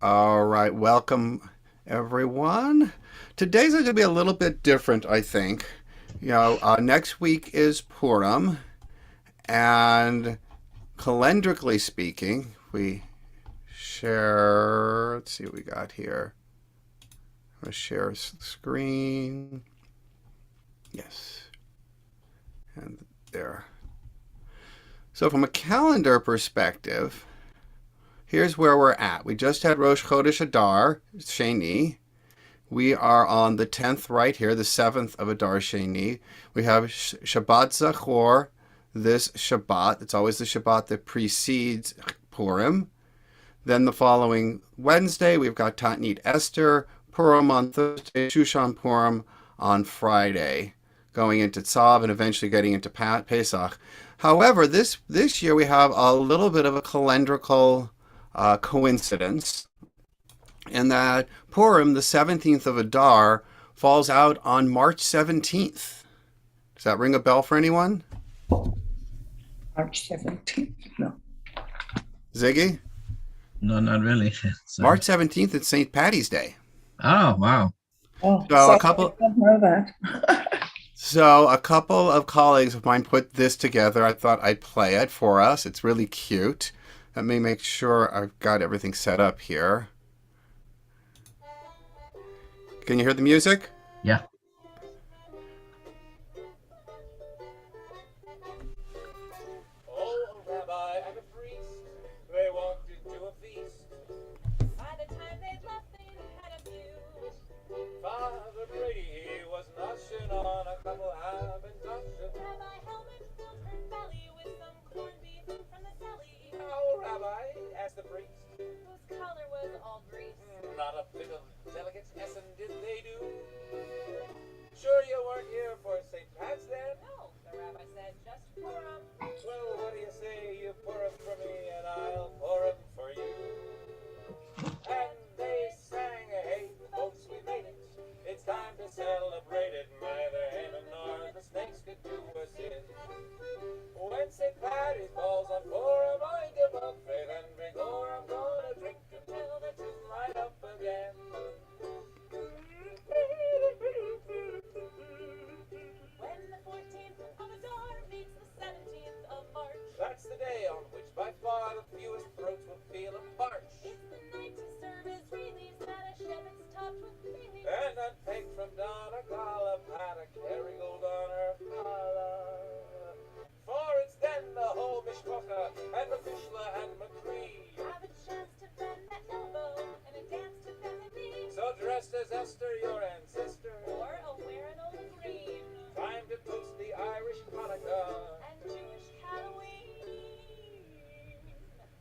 All right, welcome everyone. Today's going to be a little bit different, I think. Next week is Purim, and calendarically speaking, we share. Let's see what we got here. I'm going to share screen. Yes, and there. So, from a calendar perspective, here's where we're at. We just had Rosh Chodesh Adar, Sheni. We are on the 10th right here, the 7th of Adar Sheni. We have Shabbat Zachor this Shabbat. It's always the Shabbat that precedes Purim. Then the following Wednesday, we've got Ta'anit Esther, Purim on Thursday, Shushan Purim on Friday, going into Tzav and eventually getting into Pesach. However, this year we have a little bit of a calendrical coincidence in that Purim, the 17th of Adar, falls out on March 17th. Does that ring a bell for anyone? March 17th? No. Ziggy? No, not really. Sorry. March 17th is St. Patty's Day. Oh, wow. Oh, So sorry, a couple- I don't know that. So a couple of colleagues of mine put this together. I thought I'd play it for us. It's really cute. Let me make sure I've got everything set up here. Can you hear the music? Yeah. Oh, a rabbi and a priest, they walked into a feast. By the time they'd left, they'd had a few. Father Brady, he was noshing on a couple Haberdashers. Rabbi Helmet filled her belly with some corned beef from the celly, How, rabbi? Asked the priest. whose color was all grease. Not a bit of delicatessen did they do. Sure you weren't here for St. Pat's then? No, the rabbi said, just pour 'em. Well, what do you say you pour 'em for me and I'll pour 'em for you? And they sang, hey, folks, we made it. It's time to celebrate it. Neither Haman nor the snakes could do us in. When St. Patty's falls on Purim, I give up faith and vigor. I'm gonna drink until the two light up again. When the 14th of Adar meets the 17th of March, That's the day on which by far the fewest throats will feel a parch. it's the night to serve Israelis that a shepherd's topped with mealy. And a peg from Donna Gala, pat a Kerrygold on her collar. For it's then the whole Mishpocha and Methuselah and McCree. Have a chance to bend that elbow and a dance to bend the knee. So dressed as Esther, your ancestor, Or a wear an old green time to toast the Irish Hanukkah. and Jewish Halloween.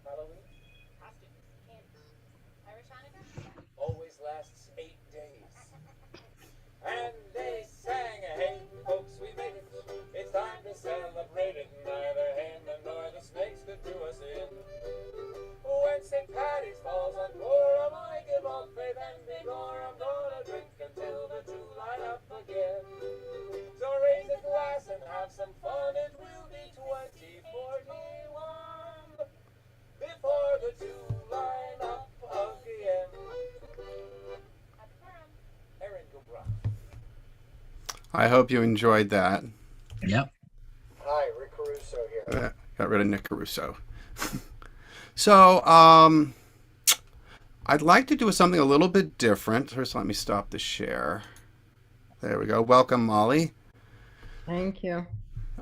Halloween Costumes, candy, Irish Hanukkah. always lasts 8 days. And they sang, hey, folks, we made it. It's time to celebrate it. Neither Haman nor the snakes could do us in. When St. Patty's falls on Purim, I give up faith and vigor. I'm gonna drink until the two light up again. So raise a glass and have some fun. It will be 2041 before the two line up again. Happy Purim. Aaron Gobra. I hope you enjoyed that. Yep. Hi, Rick Caruso here. Got rid of Nick Caruso. So, I'd like to do something a little bit different. First, let me stop the share. There we go. Welcome, Molly. Thank you.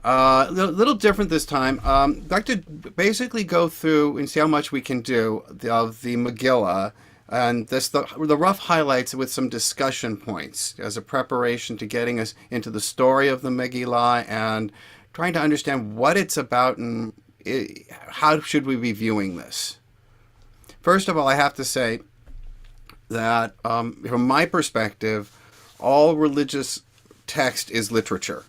A little different this time. I'd like to basically go through and see how much we can do of the Megillah, and the rough highlights with some discussion points as a preparation to getting us into the story of the Megillah and trying to understand what it's about and how should we be viewing this. First of all, I have to say that from my perspective, all religious text is literature.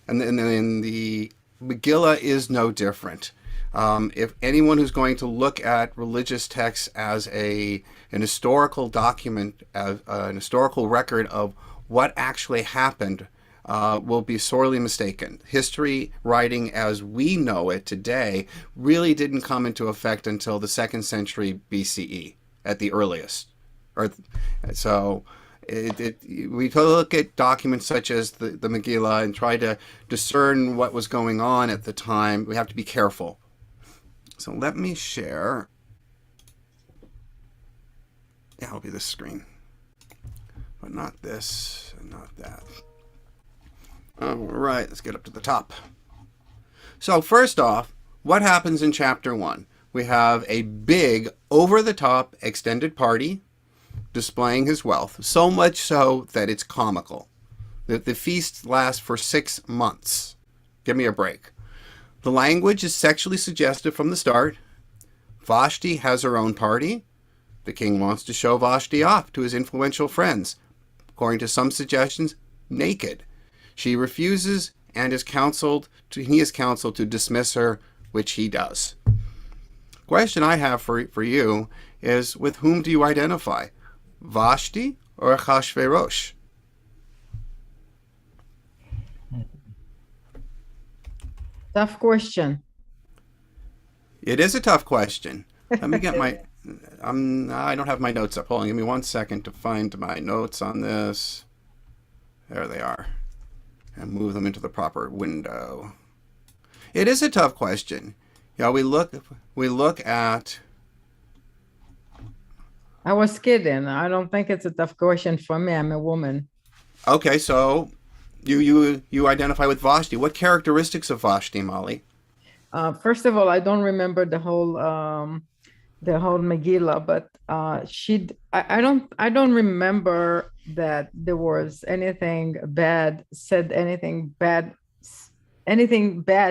And the Megillah is no different. If anyone who's going to look at religious texts as an historical document, as an historical record of what actually happened, will be sorely mistaken. History writing as we know it today really didn't come into effect until the 2nd century BCE. at the earliest. Or so we look at documents such as the Megillah and try to discern what was going on at the time. We have to be careful. So let me share. Yeah, it'll be this screen. But not this and not that. All right, let's get up to the top. So first off, what happens in chapter 1? We have a big, over-the-top extended party displaying his wealth, so much so that it's comical. The feast lasts for 6 months. Give me a break. The language is sexually suggestive from the start. Vashti has her own party. The king wants to show Vashti off to his influential friends. According to some suggestions, naked. She refuses and he is counseled to dismiss her, which he does. Question I have for you is, with whom do you identify? Vashti or Achashverosh? Tough question. It is a tough question. Let me get my... I don't have my notes up. Hold on, give me 1 second to find my notes on this. There they are. And move them into the proper window. It is a tough question. Yeah, we look at... I was kidding. I don't think it's a tough question for me. I'm a woman. Okay, so you identify with Vashti. What characteristics of Vashti, Molly? First of all, I don't remember the whole Megillah, but I don't remember that there was anything bad said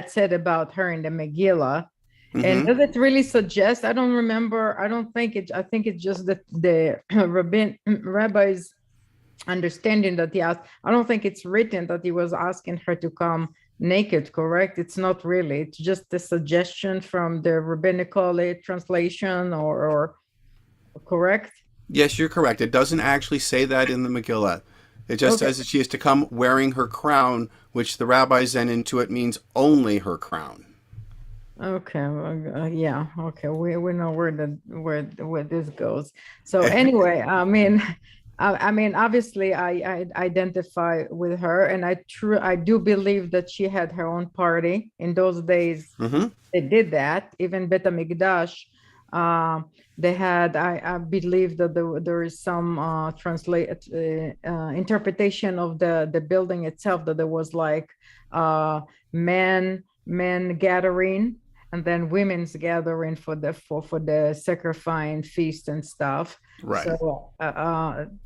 said about her in the Megillah. And does it really suggest? I don't remember. I don't think it. I think it's just the rabbi's understanding that he asked. I don't think it's written that he was asking her to come naked, correct? It's not really. It's just a suggestion from the rabbinical translation, or correct? Yes, you're correct. It doesn't actually say that in the Megillah. It just says that she is to come wearing her crown, which the rabbis then intuit means only her crown. Okay, yeah, okay, we know where this goes. So anyway, I mean, obviously, I identify with her, and I do believe that she had her own party in those days. They did that. Even Bet HaMikdash, they had. I believe that there is some interpretation of the building itself, that there was like men gathering, and then women's gathering for the sacrificing feast and stuff. Right.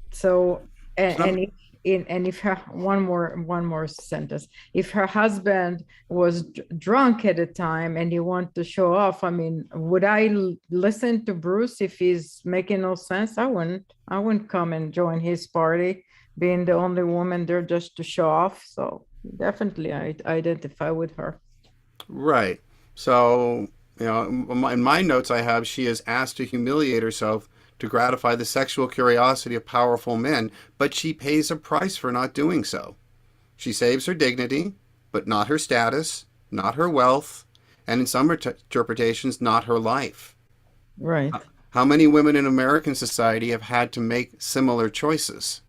So if her one more sentence, if her husband was drunk at the time and he wanted to show off, I mean, would I listen to Bruce if he's making no sense? I wouldn't come and join his party, being the only woman there just to show off. So definitely I identify with her. Right. So, in my notes I have, she is asked to humiliate herself to gratify the sexual curiosity of powerful men, but she pays a price for not doing so. She saves her dignity, but not her status, not her wealth, and in some interpretations, not her life. Right. How many women in American society have had to make similar choices?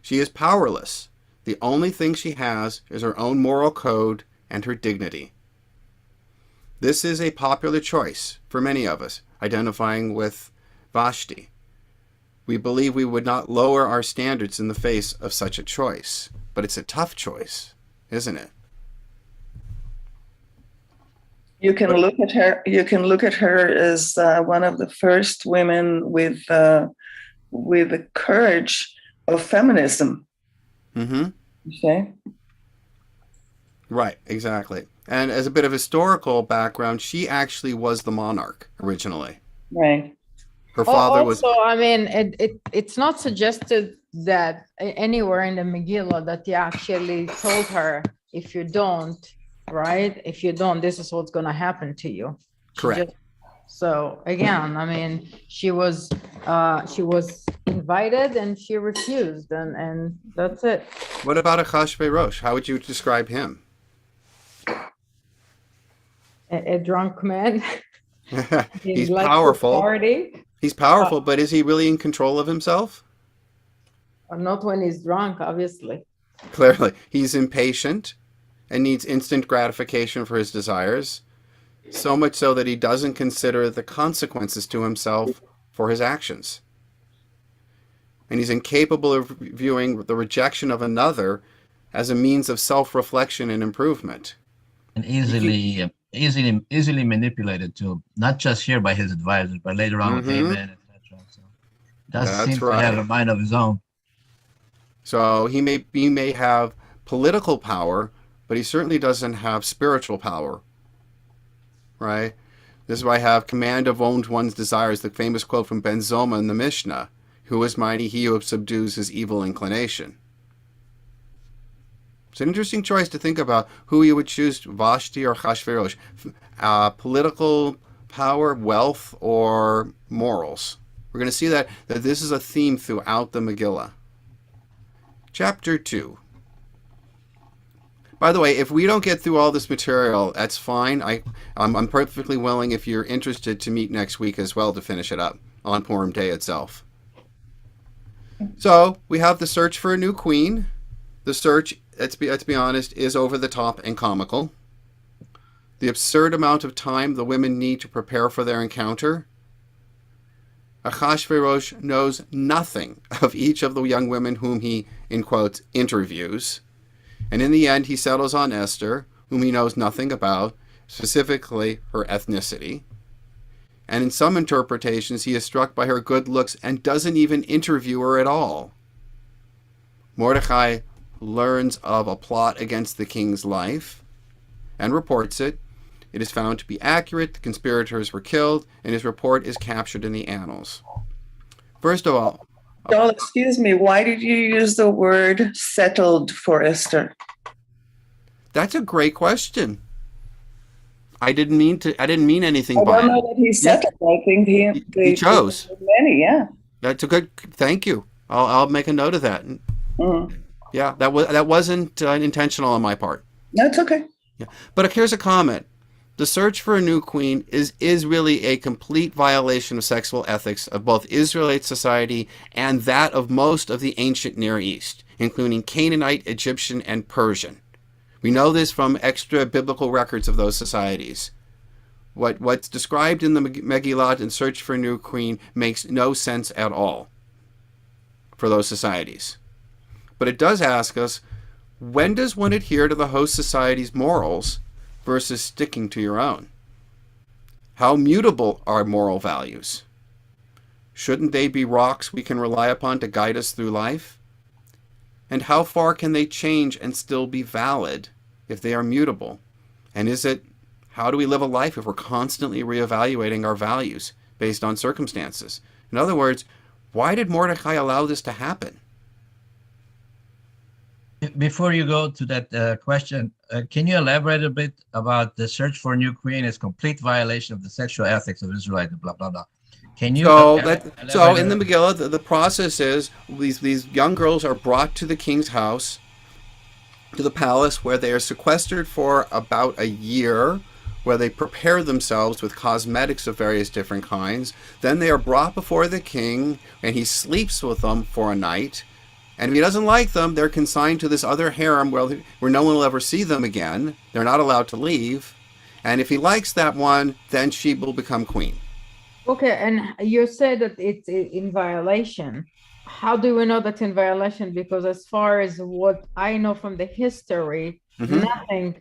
She is powerless. The only thing she has is her own moral code and her dignity. This is a popular choice for many of us, identifying with Vashti. We believe we would not lower our standards in the face of such a choice, but it's a tough choice, isn't it? You can look at her. You can look at her as one of the first women with the courage of feminism. Mm-hmm. You say? Right, exactly. And as a bit of historical background, she actually was the monarch originally. Right. Her father was. Also, I mean, it's not suggested that anywhere in the Megillah that he actually told her, if you don't, right? If you don't, this is what's going to happen to you. Correct. So again, I mean, she was invited and she refused, and that's it. What about Achashverosh? How would you describe him? A drunk man. He's Like powerful. party. He's powerful, but is he really in control of himself? Not when he's drunk, obviously. Clearly, he's impatient and needs instant gratification for his desires, so much so that he doesn't consider the consequences to himself for his actions. And he's incapable of viewing the rejection of another as a means of self-reflection and improvement. And easily manipulated too, not just here by his advisors, but later on with Haman, etc. So doesn't That's seem to right. have a mind of his own. So he may have political power, but he certainly doesn't have spiritual power, right? This is why I have command of one's desires, the famous quote from Ben Zoma in the Mishnah, "Who is mighty? He who subdues his evil inclination." It's an interesting choice to think about who you would choose, Vashti or Chashverosh. Political power, wealth, or morals. We're going to see that this is a theme throughout the Megillah. Chapter 2. By the way, if we don't get through all this material, that's fine. I'm perfectly willing, if you're interested, to meet next week as well to finish it up on Purim Day itself. So we have the search for a new queen. The search, let's be honest, is over the top and comical. The absurd amount of time the women need to prepare for their encounter. Achashverosh knows nothing of each of the young women whom he, in quotes, interviews. And in the end, he settles on Esther, whom he knows nothing about, specifically her ethnicity. And in some interpretations, he is struck by her good looks and doesn't even interview her at all. Mordecai learns of a plot against the king's life and reports it. It is found to be accurate, the conspirators were killed, and his report is captured in the annals. First of all, Joel, excuse me, why did you use the word settled for Esther? that's a great question. I didn't mean anything by I don't know it. that he settled. I think He chose. Many, yeah. That's a good. Thank you. I'll make a note of that. Mhm. Yeah, that wasn't intentional on my part. That's okay. Yeah, but here's a comment. The search for a new queen is really a complete violation of sexual ethics of both Israelite society and that of most of the ancient Near East, including Canaanite, Egyptian, and Persian. We know this from extra biblical records of those societies. What's described in the Megillah and search for a new queen makes no sense at all for those societies. But it does ask us, when does one adhere to the host society's morals versus sticking to your own? How mutable are moral values? Shouldn't they be rocks we can rely upon to guide us through life? And how far can they change and still be valid if they are mutable? And how do we live a life if we're constantly reevaluating our values based on circumstances? In other words, why did Mordecai allow this to happen? Before you go to that question, can you elaborate a bit about the search for a new queen is complete violation of the sexual ethics of Israelite, blah, blah, blah. Can you So elaborate in the a bit? Megillah, the process is these young girls are brought to the king's house, to the palace, where they are sequestered for about a year, where they prepare themselves with cosmetics of various different kinds. Then they are brought before the king, and he sleeps with them for a night. And if he doesn't like them, they're consigned to this other harem where no one will ever see them again. They're not allowed to leave. And if he likes that one, then she will become queen. Okay, and you said that it's in violation. How do we know that's in violation? Because as far as what I know from the history, no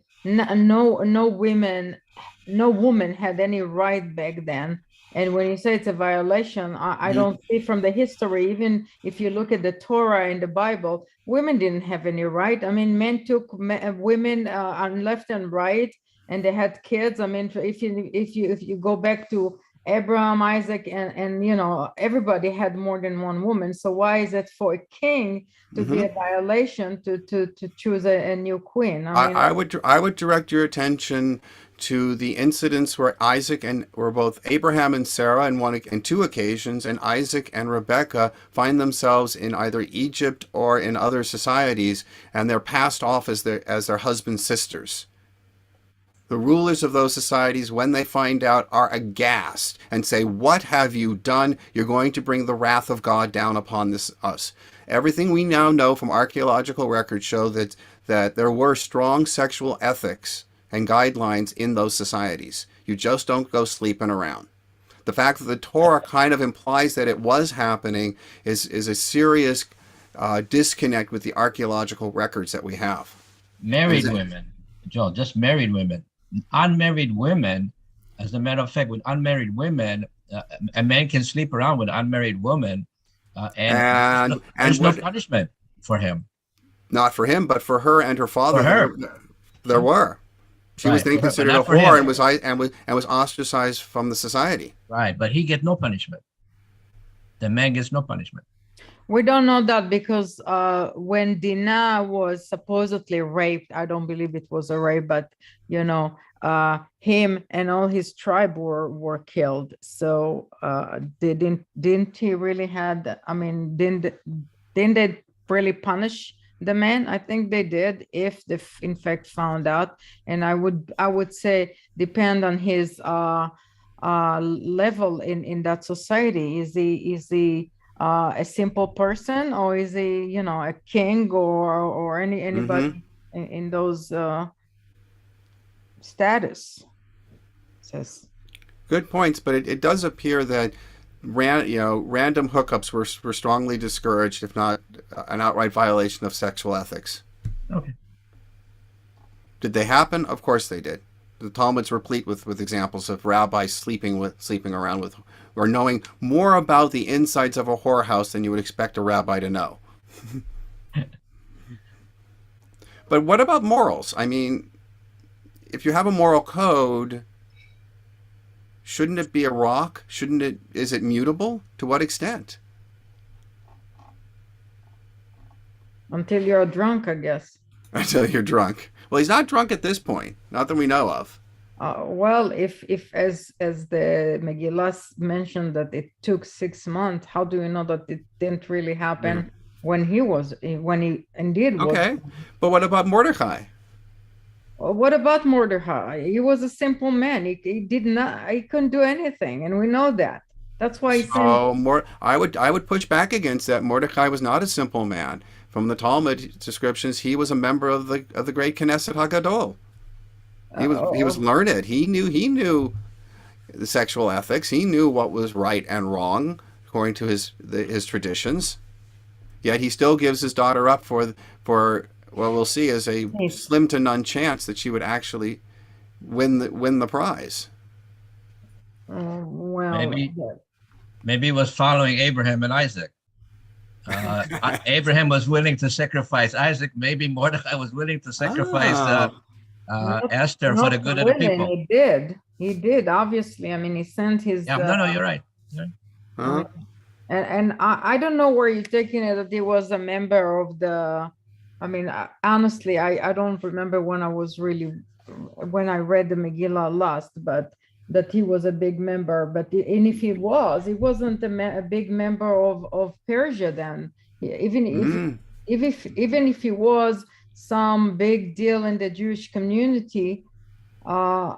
woman had any right back then. And when you say it's a violation, I don't see from the history, even if you look at the Torah in the Bible, women didn't have any right. I mean, men took women on left and right, and they had kids. I mean, if you go back to Abraham, Isaac, and everybody had more than one woman. So why is it for a king to be a violation to choose a new queen? I would direct your attention to the incidents where both Abraham and Sarah in two occasions, and Isaac and Rebekah find themselves in either Egypt or in other societies, and they're passed off as their husband's sisters. The rulers of those societies, when they find out, are aghast and say, "What have you done? You're going to bring the wrath of God down upon us." Everything we now know from archaeological records show that there were strong sexual ethics and guidelines in those societies. You just don't go sleeping around. The fact that the Torah kind of implies that it was happening is a serious disconnect with the archaeological records that we have. Married women, Joel, just married women. Unmarried women, as a matter of fact, with unmarried women, a man can sleep around with an unmarried woman, and there's no punishment for him. Not for him, but for her and her father. For her. There were. She was Right, then for her, but considered a not for whore him. and was ostracized from the society. Right, but he get no punishment. The man gets no punishment. We don't know that because when Dinah was supposedly raped, I don't believe it was a rape, but you know, him and all his tribe were killed. So didn't he really had? I mean, didn't they really punish the man? I think they did, if they in fact found out. And I would say depend on his level in that society. Is he a simple person, or is he, you know, a king or anybody in those status? Says Good points, but it does appear that random hookups were strongly discouraged, if not an outright violation of sexual ethics. Okay. Did they happen? Of course they did. The Talmud's replete with examples of rabbis sleeping around with, or knowing more about the insides of a whorehouse than you would expect a rabbi to know. But what about morals? I mean, if you have a moral code, shouldn't it be a rock? Is it mutable? To what extent? until you're drunk, I guess. Until you're drunk. Well, he's not drunk at this point, not that we know of. Well, if as the Megillah mentioned that it took 6 months, how do you know that it didn't really happen when he indeed was? Okay, but what about Mordecai? What about Mordecai? He was a simple man. He couldn't do anything, and we know that. That's why he said. I would push back against that. Mordecai was not a simple man. From the Talmud descriptions, he was a member of the great Knesset Hagadol. He was learned. He knew the sexual ethics. He knew what was right and wrong according to his traditions. Yet he still gives his daughter up for what we'll see as a slim to none chance that she would actually win the prize. Well, maybe he was following Abraham and Isaac. Abraham was willing to sacrifice Isaac. Maybe Mordecai was willing to sacrifice Esther for the good of the people. He did. Obviously, I mean, he sent his. Yeah, no, you're right. And I don't know where you're taking it, that he was a member of the. I mean, honestly, I don't remember when I read the Megillah last, but that he was a big member. But and if he wasn't a big member of Persia then. Even if he was some big deal in the Jewish community, I'm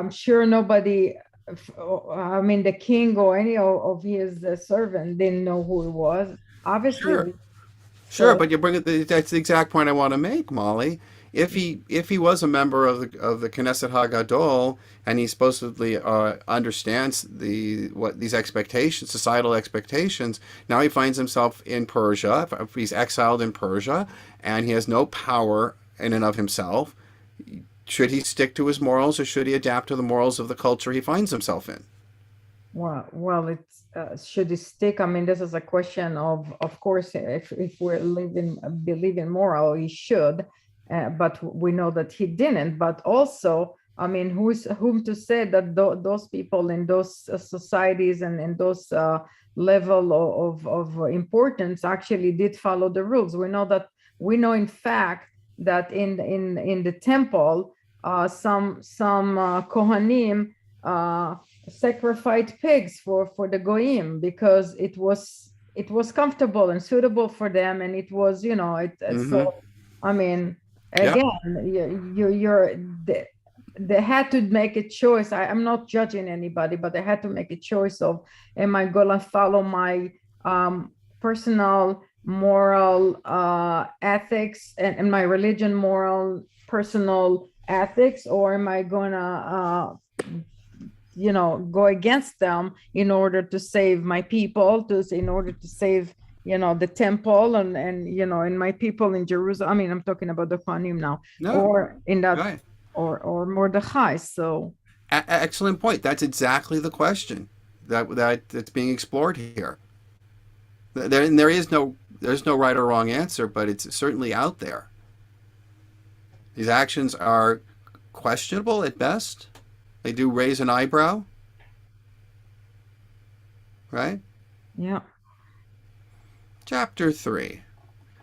sure nobody. I mean, the king or any of his servant didn't know who he was. Obviously. Sure, but you bring it. That's the exact point I want to make, Molly. If he was a member of the Knesset Hagadol and he supposedly understands these expectations, societal expectations, now he finds himself in Persia. If he's exiled in Persia and he has no power in and of himself, should he stick to his morals or should he adapt to the morals of the culture he finds himself in? Well, it's should he stick? I mean, this is a question of course, if we're believe in moral, he should. But we know that he didn't. But also, I mean, whom to say that those people in those societies and in those level of importance actually did follow the rules? We know in fact that in the temple, some Kohanim sacrificed pigs for the goyim because it was comfortable and suitable for them, and it was so I mean. Yeah. Again, they had to make a choice. I'm not judging anybody, but they had to make a choice of, am I gonna follow my personal moral ethics and my religion moral personal ethics, or am I gonna go against them in order to save my people, in order to save the temple and and my people in Jerusalem. I mean, I'm talking about the Kohanim now, No. or in that, Right. or Mordechai. So Excellent point. That's exactly the question that's being explored here. There's no right or wrong answer, but it's certainly out there. These actions are questionable at best. They do raise an eyebrow, right? yeah. Chapter 3.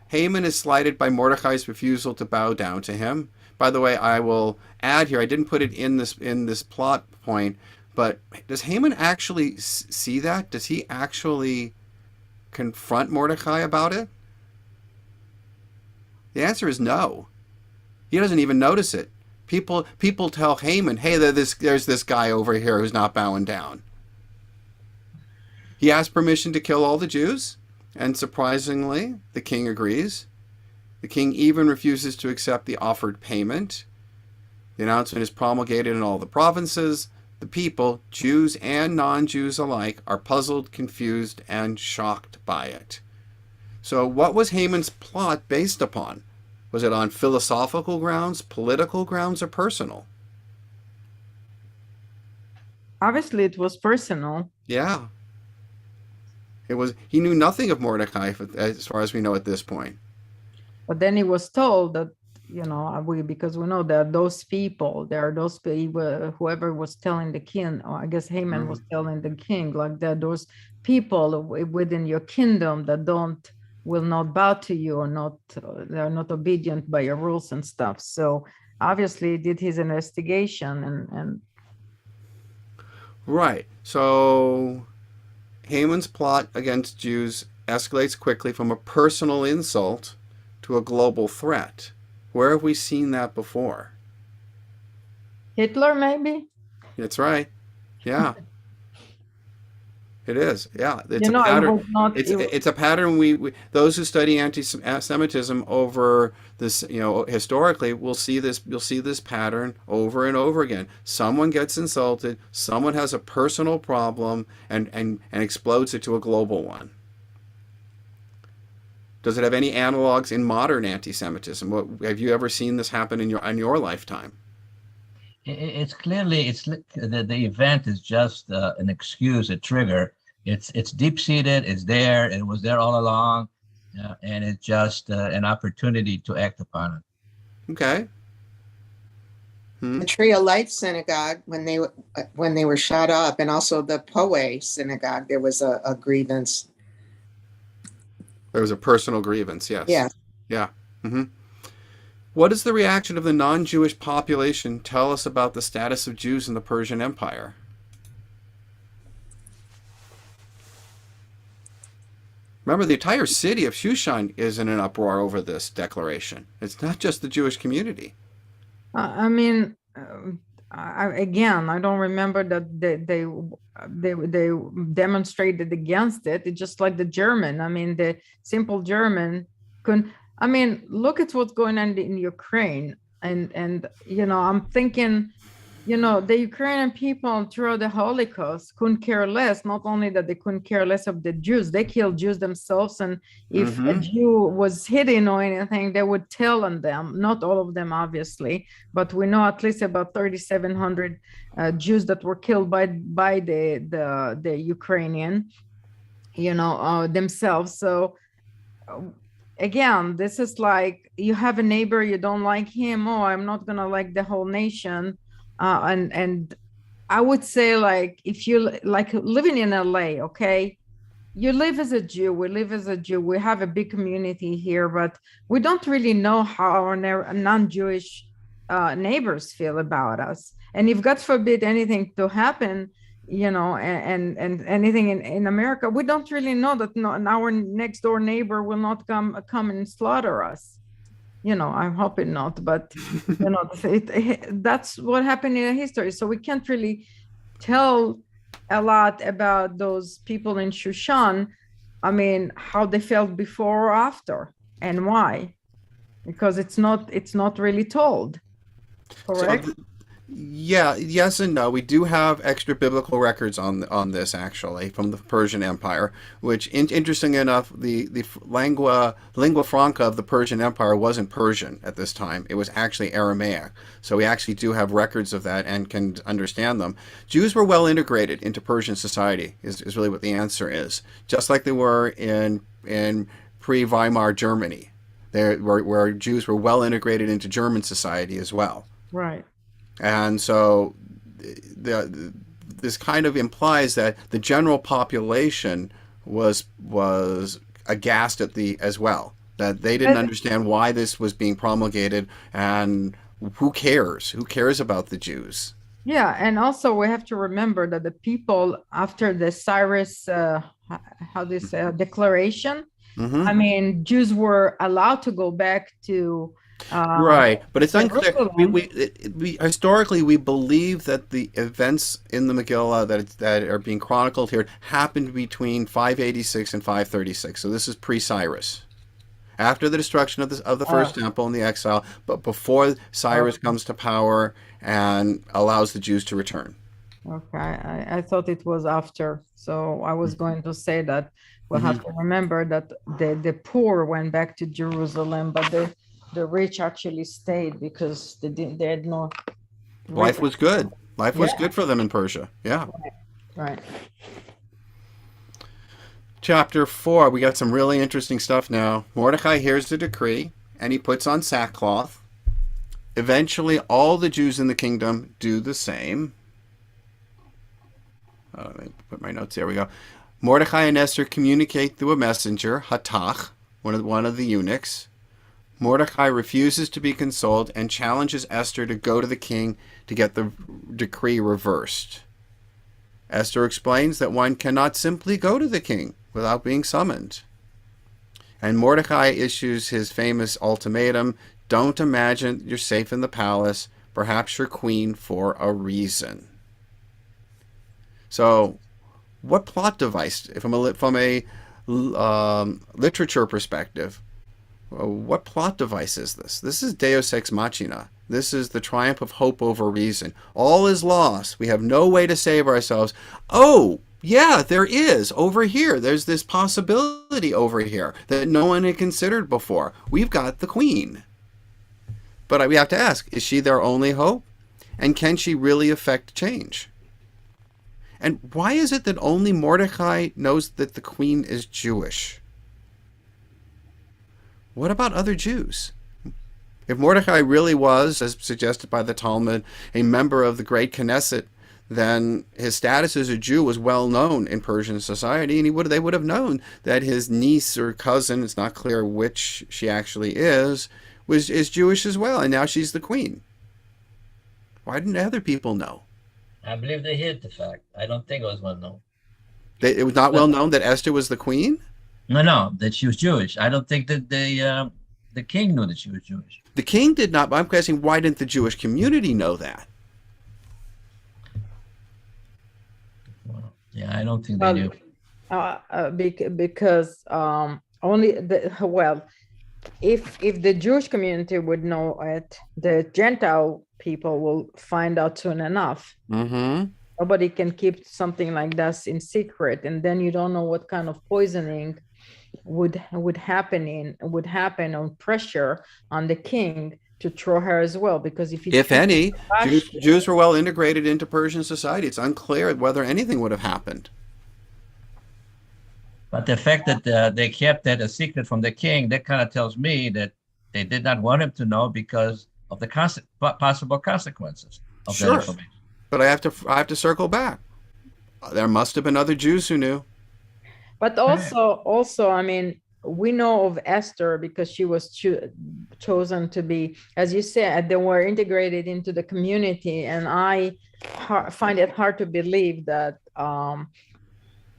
Haman is slighted by Mordecai's refusal to bow down to him. By the way, I will add here, I didn't put it in this plot point, but does Haman actually see that? Does he actually confront Mordecai about it? The answer is no. He doesn't even notice it. People tell Haman, hey, there's this guy over here who's not bowing down. He asks permission to kill all the Jews, and surprisingly, the king agrees. The king even refuses to accept the offered payment. The announcement is promulgated in all the provinces. The people, Jews and non-Jews alike, are puzzled, confused, and shocked by it. So what was Haman's plot based upon? Was it on philosophical grounds, political grounds, or personal? Obviously, it was personal. Yeah. It was. He knew nothing of Mordecai, as far as we know at this point. But then he was told that, because we know that those people, whoever was telling the king, or I guess Haman was telling the king, like that those people within your kingdom that will not bow to you, or they're not obedient by your rules and stuff. So obviously he did his investigation and Right. So Haman's plot against Jews escalates quickly from a personal insult to a global threat. Where have we seen that before? Hitler, maybe? That's right. Yeah. It is. Yeah. It's You a know, it pattern. was not. It's a pattern we those who study anti-Semitism over this, historically, will see this. You'll see this pattern over and over again. Someone gets insulted, someone has a personal problem, and explodes it to a global one. Does it have any analogs in modern anti-Semitism? Have you ever seen this happen in your lifetime? It's clearly the event is just an excuse, a trigger. It's deep-seated. It's there. It was there all along, and it's just an opportunity to act upon it. Okay. The Trio Light Synagogue, when they were shot up, and also the Poe Synagogue, there was a grievance. There was a personal grievance, yes. Yeah. Yeah. Mm-hmm. What does the reaction of the non-Jewish population tell us about the status of Jews in the Persian Empire? Remember, the entire city of Shushan is in an uproar over this declaration. It's not just the Jewish community. I mean, I don't remember that they demonstrated against it. It's just like the German. I mean, the simple German couldn't. I mean, look at what's going on in Ukraine, and I'm thinking, the Ukrainian people throughout the Holocaust couldn't care less. Not only that they couldn't care less of the Jews, they killed Jews themselves. And if a Jew was hidden or anything, they would tell on them. Not all of them, obviously, but we know at least about 3,700 Jews that were killed by the Ukrainian, themselves. So again, this is like, you have a neighbor, you don't like him. Oh, I'm not gonna like the whole nation. And I would say, like, if you like living in LA, okay, you live as a Jew, we live as a Jew, we have a big community here, but we don't really know how our non-Jewish neighbors feel about us. And if God forbid anything to happen, and anything in America, we don't really know that our next door neighbor will not come and slaughter us. I'm hoping not, but that's what happened in history. So we can't really tell a lot about those people in Shushan. I mean, how they felt before or after, and why, because it's not really told. So, Correct? yeah, yes and no. We do have extra biblical records on this actually from the Persian Empire, which interesting enough, the lingua franca of the Persian Empire wasn't Persian at this time. It was actually Aramaic. So we actually do have records of that and can understand them. Jews were well integrated into Persian society. Is really what the answer is. Just like they were in pre-Weimar Germany, where Jews were well integrated into German society as well. Right. And so this kind of implies that the general population was aghast at as well, that they didn't understand why this was being promulgated, and who cares about the Jews. Yeah, and also we have to remember that the people after the Cyrus, how do you say, declaration, Mm-hmm. I mean, Jews were allowed to go back to Right, but it's unclear. Jerusalem. We historically we believe that the events in the Megillah that are being chronicled here happened between 586 and 536. So this is pre-Cyrus, after the destruction of the first temple and the exile, but before Cyrus comes to power and allows the Jews to return. Okay, I thought it was after. So I was going to say that we'll have to remember that the poor went back to Jerusalem, but the rich actually stayed because they had no Life was good. Life was Yeah. good for them in Persia. Yeah. right. Chapter 4, we got some really interesting stuff now. Mordecai hears the decree, and he puts on sackcloth. Eventually, all the Jews in the kingdom do the same. Let me put my notes. There we go. Mordecai and Esther communicate through a messenger, Hatach, one of the eunuchs. Mordecai refuses to be consoled and challenges Esther to go to the king to get the decree reversed. Esther explains that one cannot simply go to the king without being summoned. And Mordecai issues his famous ultimatum, don't imagine you're safe in the palace, perhaps you're queen for a reason. So, what plot device, from a literature perspective, what plot device is this? This is Deus Ex Machina. This is the triumph of hope over reason. All is lost. We have no way to save ourselves. Oh, yeah, there is. Over here. There's this possibility over here that no one had considered before. We've got the queen. But we have to ask, is she their only hope? And can she really affect change? And why is it that only Mordecai knows that the queen is Jewish? What about other Jews? If Mordecai really was, as suggested by the Talmud, a member of the great Knesset, then his status as a Jew was well known in Persian society, and they would have known that his niece or cousin, it's not clear which she actually is Jewish as well, and now she's the queen. Why didn't other people know? I believe they hid the fact. I don't think it was well known. It was not well known that Esther was the queen? No, that she was Jewish. I don't think that the king knew that she was Jewish. The king did not, but I'm asking, why didn't the Jewish community know that? Well, yeah, I don't think they knew. Because only if the Jewish community would know it, the Gentile people will find out soon enough. Mm-hmm. Nobody can keep something like that in secret, and then you don't know what kind of poisoning would happen on pressure on the king to throw her as well. Because if any, Jews were well integrated into Persian society. It's unclear whether anything would have happened. But the fact that they kept that a secret from the king, that kind of tells me that they did not want him to know because of the possible consequences of that information. But I have to circle back. There must have been other Jews who knew. But also, I mean, we know of Esther because she was chosen to be, as you said, they were integrated into the community. And I find it hard to believe that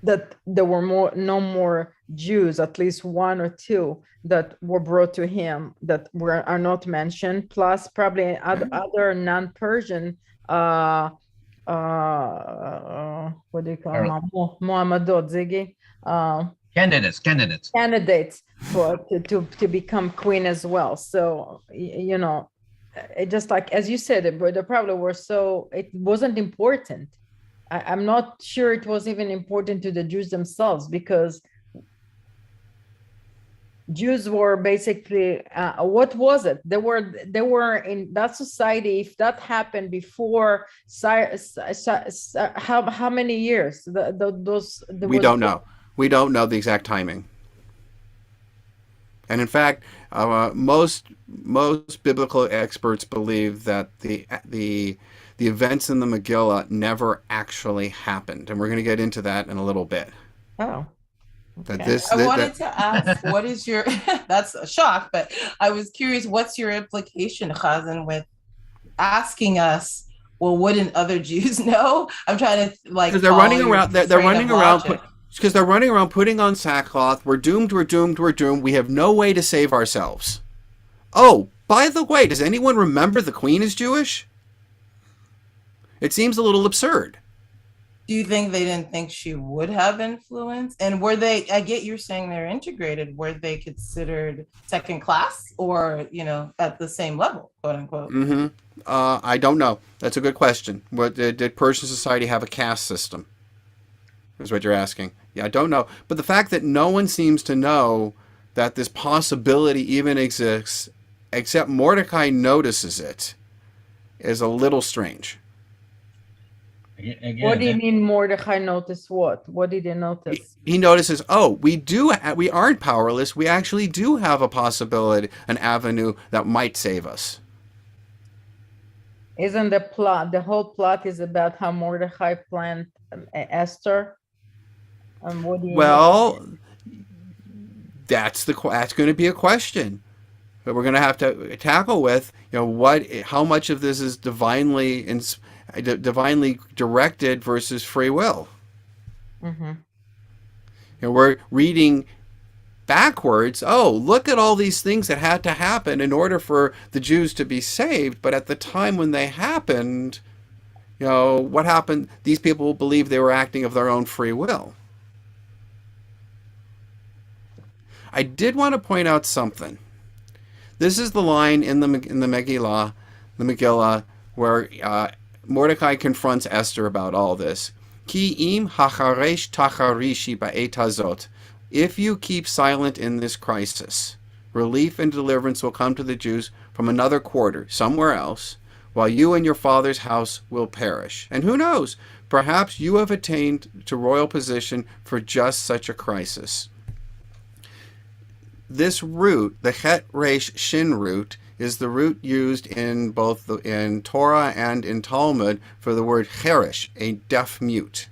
that there were no more Jews, at least one or two that were brought to him that are not mentioned, plus probably other non-Persian what do you call them? Muhammadot Ziggy, candidates for to become queen as well. So you know, it just like as you said, the probably were so it wasn't important. I'm not sure it was even important to the Jews themselves, because Jews were basically what was it? They were in that society. If that happened before, how many years? We don't know. We don't know the exact timing. And in fact, most biblical experts believe that the events in the Megillah never actually happened, and we're going to get into that in a little bit. Oh. That Okay. I wanted to ask, what is your, that's a shock, but I was curious, what's your implication, Hazzan, with asking us, well, wouldn't other Jews know? I'm trying to like, because they're running around, because they're running around putting on sackcloth. We're doomed, we're doomed, we're doomed. We have no way to save ourselves. Oh, by the way, does anyone remember the queen is Jewish? It seems a little absurd. Do you think they didn't think she would have influence? And were they, I get you're saying they're integrated, were they considered second class or, you know, at the same level, quote unquote? I don't know. That's a good question. Did Persian society have a caste system? Is what you're asking. Yeah, I don't know. But the fact that no one seems to know that this possibility even exists, except Mordecai notices it, is a little strange. Again, What do you mean Mordecai noticed what? What did he notice? He notices, oh, we aren't powerless. We actually do have a possibility, an avenue that might save us. Isn't the whole plot is about how Mordecai planned Esther? And what do you that's going to be a question that we're going to have to tackle with, how much of this is divinely directed versus free will. We're reading backwards. Oh, look at all these things that had to happen in order for the Jews to be saved. But at the time when they happened, what happened? These people believed they were acting of their own free will. I did want to point out something. This is the line in the Megillah, where Mordecai confronts Esther about all this. Ki im hacharesh tacharishi ba'et hazot. If you keep silent in this crisis, relief and deliverance will come to the Jews from another quarter, somewhere else, while you and your father's house will perish. And who knows? Perhaps you have attained to royal position for just such a crisis. This root, the chet resh shin root, is the root used in both in Torah and in Talmud for the word cherish, a deaf mute.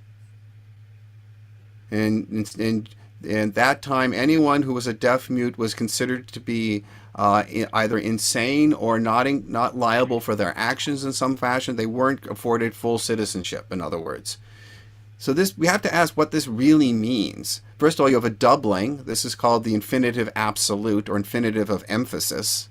And in that time, anyone who was a deaf mute was considered to be either insane or not liable for their actions in some fashion. They weren't afforded full citizenship, in other words. So we have to ask what this really means. First of all, you have a doubling. This is called the infinitive absolute or infinitive of emphasis.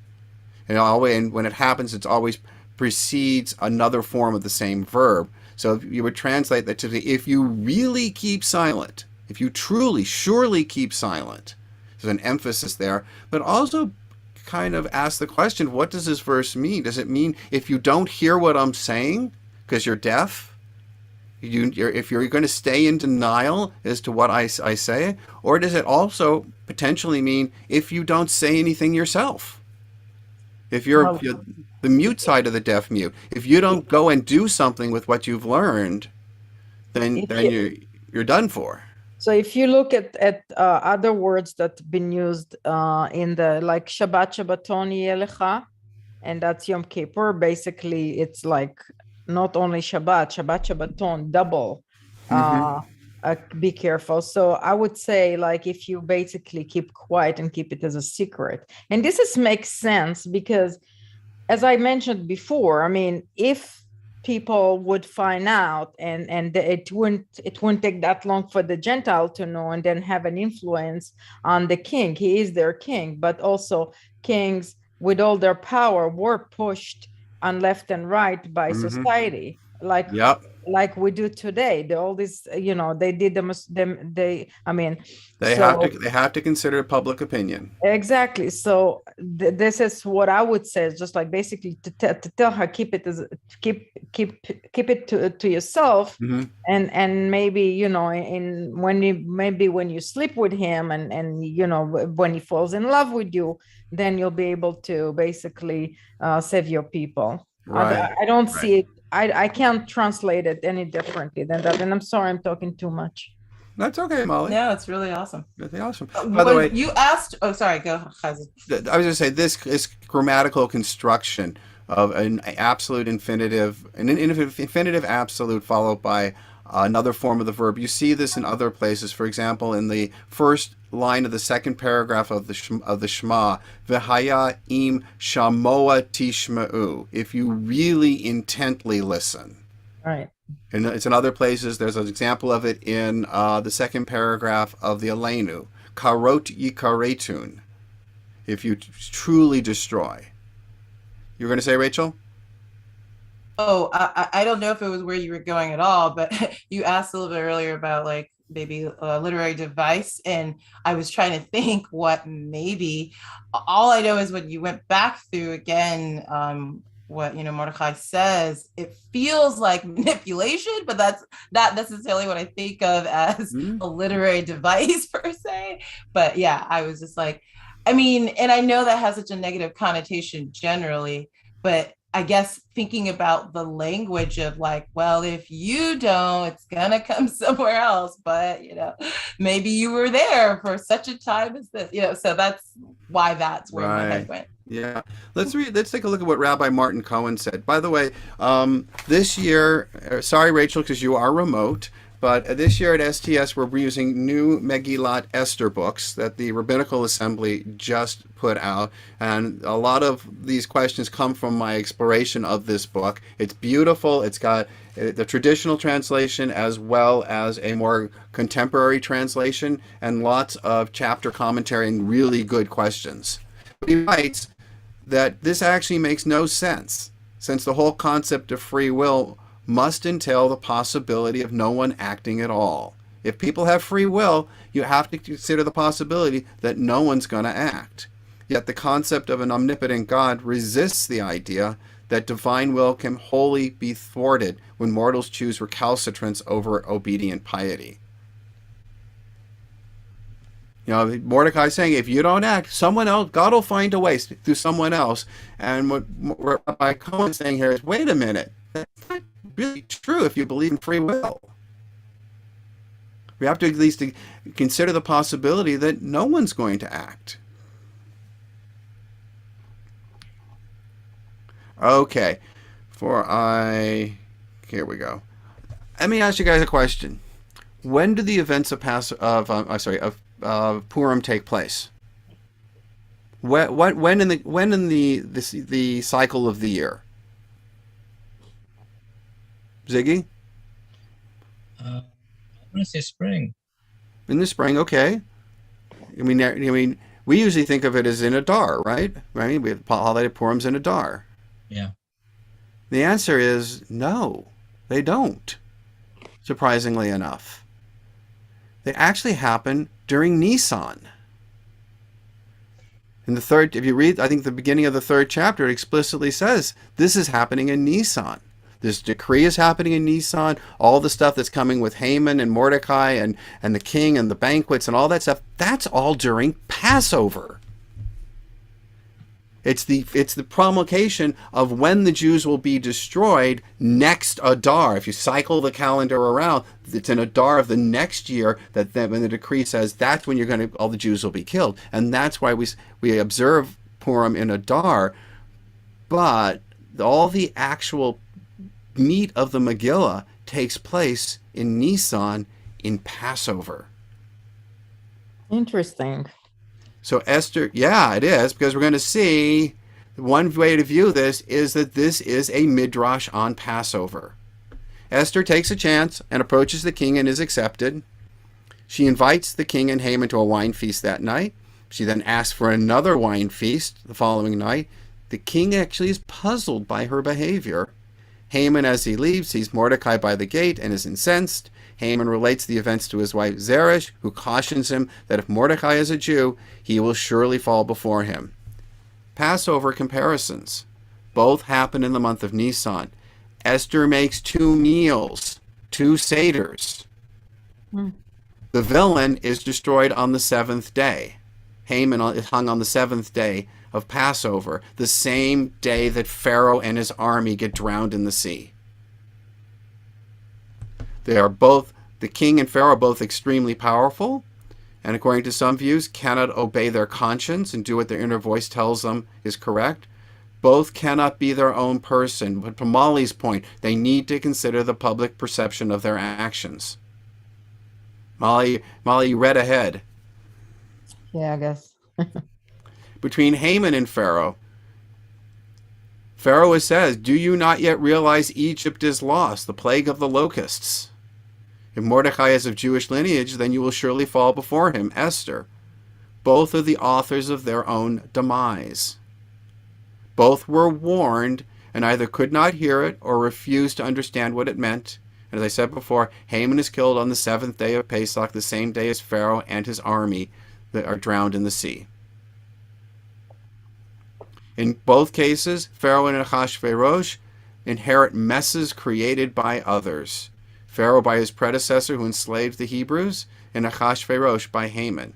And when it happens, it always precedes another form of the same verb. So you would translate that to if you really keep silent, if you truly, surely keep silent. There's an emphasis there, but also kind of ask the question, what does this verse mean? Does it mean if you don't hear what I'm saying because you're deaf? If you're going to stay in denial as to what I say? Or does it also potentially mean if you don't say anything yourself? If you're the mute side of the deaf mute, if you don't go and do something with what you've learned, then you're done for. So if you look at other words that have been used in the like Shabbat Shabbaton Yelecha, and that's Yom Kippur, basically it's like not only Shabbat Shabbaton, double. Be careful. So I would say, like, if you basically keep quiet and keep it as a secret, and this makes sense because, as I mentioned before, I mean, if people would find out, and it wouldn't take that long for the Gentile to know and then have an influence on the king. He is their king, but also kings with all their power were pushed on left and right by society, Yep. like we do today. All this, they did I mean, They have to consider public opinion. exactly. So this is what I would say, is just like basically to tell her, keep it to yourself, and maybe, when you sleep with him, and when he falls in love with you, then you'll be able to basically save your people. Right. I don't see it. I can't translate it any differently than that. And I'm sorry, I'm talking too much. That's okay, Molly. No, it's really awesome. That's awesome. By the way, you asked. Oh, sorry. Go, Hazzan. I was going to say, this is grammatical construction of an absolute infinitive, an infinitive absolute followed by another form of the verb. You see this in other places. For example, in the first line of the second paragraph of the Shema, V'haya im shamoa tishma'u. If you really intently listen. Right. And it's in other places. There's an example of it in the second paragraph of the Aleinu. Karot yikaretun. If you truly destroy. You were going to say, Rachel? Oh, I don't know if it was where you were going at all, but you asked a little bit earlier about like maybe a literary device, and I was trying to think what maybe. All I know is when you went back through again, what Mordecai says, it feels like manipulation, but that's not necessarily what I think of as a literary device per se. But yeah, I was just like, I mean, and I know that has such a negative connotation generally, but I guess thinking about the language of like, well, if you don't, it's gonna come somewhere else. But maybe you were there for such a time as this. So that's why that's where my head went. Yeah, let's take a look at what Rabbi Martin Cohen said. By the way, this year, sorry, Rachel, because you are remote. But this year at STS, we're using new Megillat Esther books that the Rabbinical Assembly just put out. And a lot of these questions come from my exploration of this book. It's beautiful. It's got the traditional translation as well as a more contemporary translation and lots of chapter commentary and really good questions. He writes that this actually makes no sense, since the whole concept of free will must entail the possibility of no one acting at all. If people have free will, you have to consider the possibility that no one's going to act. Yet the concept of an omnipotent God resists the idea that divine will can wholly be thwarted when mortals choose recalcitrance over obedient piety. Mordecai saying, if you don't act, someone else, God will find a way through someone else. And what Rabbi Cohen's saying here is, wait a minute, that's not really true if you believe in free will. We have to at least consider the possibility that no one's going to act. Okay, here we go. Let me ask you guys a question. When do the events of Purim take place? When in the cycle of the year? Ziggy? I'm gonna say spring. In the spring, okay. I mean, we usually think of it as in Adar, right? Right? We have holiday Purim's in Adar. Yeah. The answer is no, they don't. Surprisingly enough, they actually happen during Nisan. In the third, if you read, I think the beginning of the third chapter, it explicitly says this is happening in Nisan. This decree is happening in Nisan. All the stuff that's coming with Haman and Mordecai and the king and the banquets and all that stuff, that's all during Passover. It's the promulgation of when the Jews will be destroyed next Adar. If you cycle the calendar around, it's in Adar of the next year that when the decree says that's when all the Jews will be killed. And that's why we observe Purim in Adar. But all the actual meat of the Megillah takes place in Nisan in Passover. Interesting. So Esther, yeah, it is, because we're going to see one way to view this is that this is a midrash on Passover. Esther takes a chance and approaches the king and is accepted. She invites the king and Haman to a wine feast that night. She then asks for another wine feast the following night. The king actually is puzzled by her behavior. Haman, as he leaves, sees Mordecai by the gate and is incensed. Haman relates the events to his wife Zeresh, who cautions him that if Mordecai is a Jew, he will surely fall before him. Passover comparisons. Both happen in the month of Nisan. Esther makes 2 meals, 2 seders. The villain is destroyed on the 7th day. Haman is hung on the 7th day of Passover, the same day that Pharaoh and his army get drowned in the sea. They are both, the king and Pharaoh are both extremely powerful, and according to some views, cannot obey their conscience and do what their inner voice tells them is correct. Both cannot be their own person, but to Molly's point, they need to consider the public perception of their actions. Molly, you read ahead. Yeah, I guess. Between Haman and Pharaoh says, "Do you not yet realize Egypt is lost, the plague of the locusts? If Mordecai is of Jewish lineage, then you will surely fall before him." Esther. Both are the authors of their own demise. Both were warned and either could not hear it or refused to understand what it meant. And as I said before, Haman is killed on the 7th day of Pesach, the same day as Pharaoh and his army that are drowned in the sea. In both cases, Pharaoh and Ahasuerus inherit messes created by others. Pharaoh by his predecessor who enslaved the Hebrews, and Ahasuerus by Haman.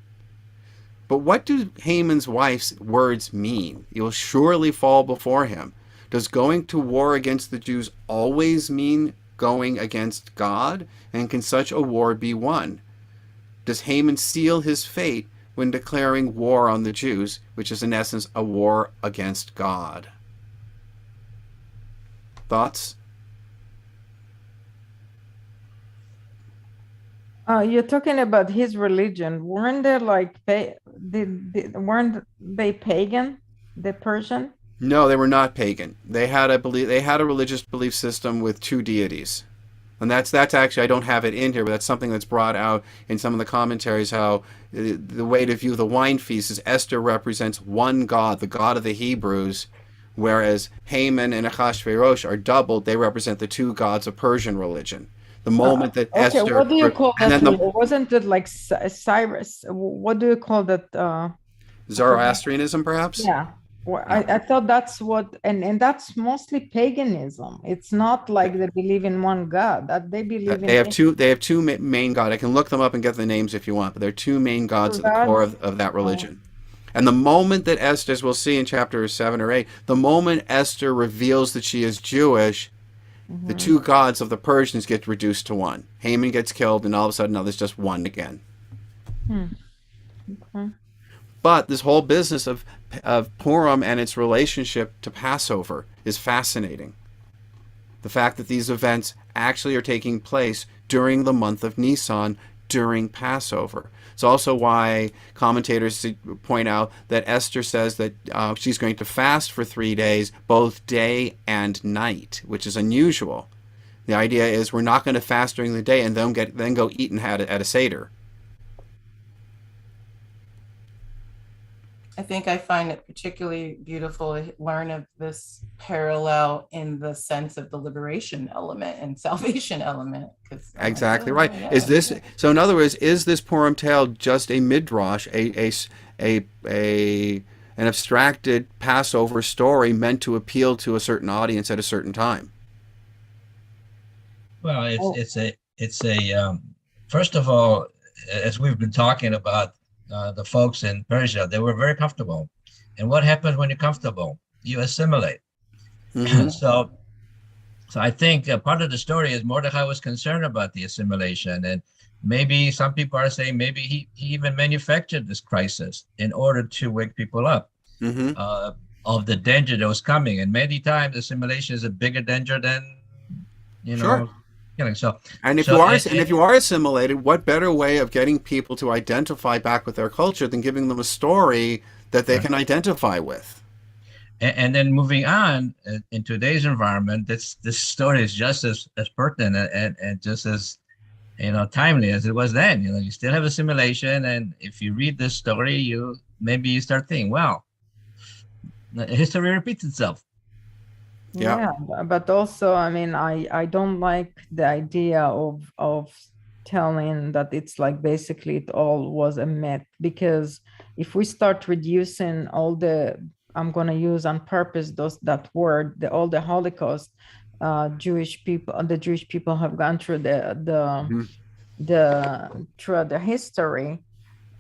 But what do Haman's wife's words mean? "You will surely fall before him." Does going to war against the Jews always mean going against God? And can such a war be won? Does Haman seal his fate when declaring war on the Jews, which is in essence a war against God? Thoughts? You're talking about his religion. Weren't they like weren't they pagan, the Persian? No, they were not pagan. They had a religious belief system with 2 deities. And that's actually, I don't have it in here, but that's something that's brought out in some of the commentaries, how the way to view the wine feast is Esther represents one God, the God of the Hebrews, whereas Haman and Ahasuerus are doubled. They represent the 2 gods of Persian religion. The moment that okay, Esther... what do you call and that? then Wasn't it like Cyrus? What do you call that? Zoroastrianism, perhaps? Yeah. Well, I thought that's what, and that's mostly paganism. It's not like they believe in one God. That they believe They have in. They have 2 main gods. I can look them up and get the names if you want, but there are 2 main gods at the core of that religion. And the moment that Esther, as we'll see in chapter 7 or 8, the moment Esther reveals that she is Jewish, the 2 gods of the Persians get reduced to 1. Haman gets killed, and all of a sudden now there's just 1 again. Okay. But this whole business of Purim and its relationship to Passover is fascinating. The fact that these events actually are taking place during the month of Nisan, during Passover. It's also why commentators point out that Esther says that she's going to fast for 3 days, both day and night, which is unusual. The idea is we're not going to fast during the day and then go eat at a Seder. I think I find it particularly beautiful to learn of this parallel in the sense of the liberation element and salvation element. Exactly right. Yeah. Is this so? In other words, is this Purim tale just a midrash, an abstracted Passover story meant to appeal to a certain audience at a certain time? Well, it's a first of all, as we've been talking about. The folks in Persia, they were very comfortable. And what happens when you're comfortable? You assimilate. So I think part of the story is Mordecai was concerned about the assimilation. And maybe some people are saying maybe he even manufactured this crisis in order to wake people up of the danger that was coming. And many times assimilation is a bigger danger than, Sure. So, and if you are assimilated, what better way of getting people to identify back with their culture than giving them a story that they can identify with? And then moving on in today's environment, this story is just as pertinent and just as timely as it was then. You still have assimilation, and if you read this story, maybe you start thinking, well, history repeats itself. Yeah. But also, I mean, I don't like the idea of telling that it's like basically it all was a myth, because if we start reducing all the, I'm going to use on purpose that word, all the Holocaust, the Jewish people have gone through throughout the history,